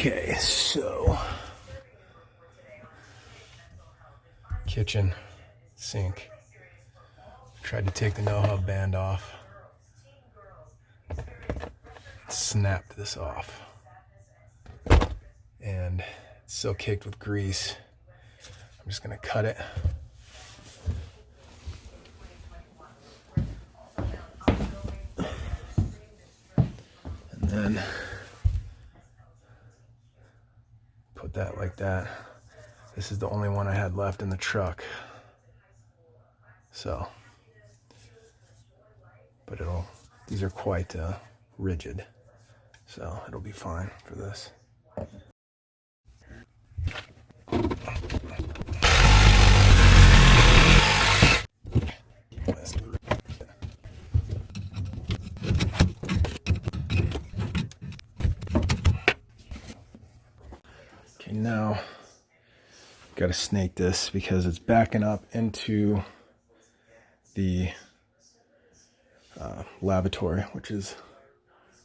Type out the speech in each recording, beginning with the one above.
Okay, so kitchen sink. Tried to take the no-hub band off. Snapped this off. And it's so caked with grease. I'm just gonna cut it. And then put that like that. This is the only one I had left in the truck. So, but these are quite rigid. So it'll be fine for this. Okay, now got to snake this because it's backing up into the lavatory, which is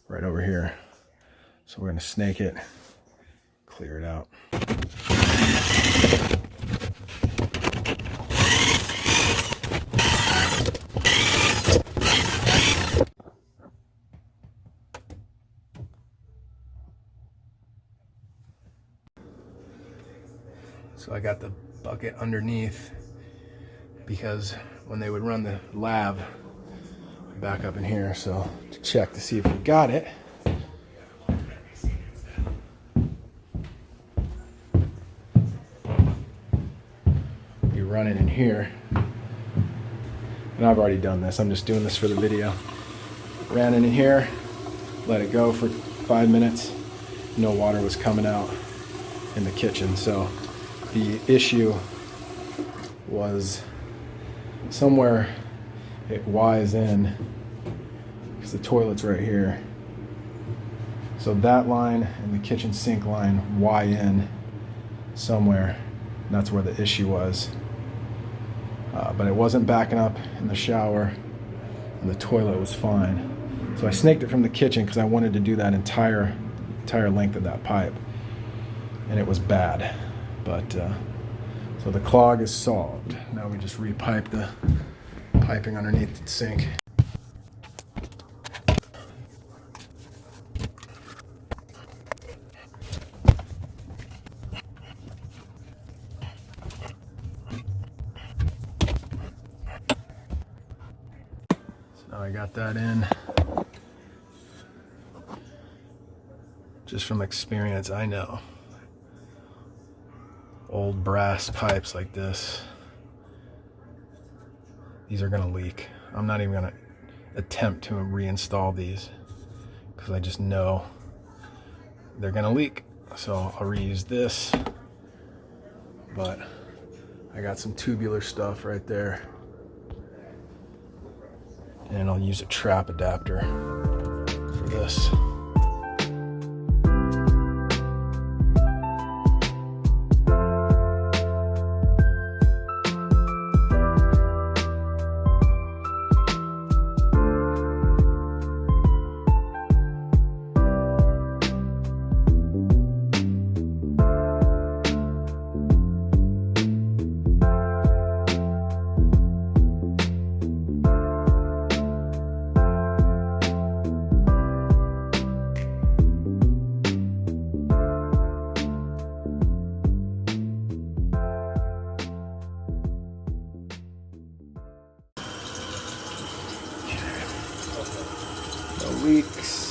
right over here. So we're going to snake it, clear it out. So I got the bucket underneath because when they would run the lav back up in here, so to check to see if we got it. You run it in here, and I've already done this, I'm just doing this for the video. Ran it in here, let it go for 5 minutes, no water was coming out in the kitchen. So the issue was somewhere it Y's in, because the toilet's right here. So that line and the kitchen sink line Y in somewhere. That's where the issue was. But it wasn't backing up in the shower, and the toilet was fine. So I snaked it from the kitchen because I wanted to do that entire length of that pipe, and it was bad. But so the clog is solved. Now we just repipe the piping underneath the sink. So now I got that in. Just from experience, I know old brass pipes like this, these are gonna leak. I'm not even gonna attempt to reinstall these because I just know they're gonna leak. So I'll reuse this, but I got some tubular stuff right there, and I'll use a trap adapter for this. No leaks.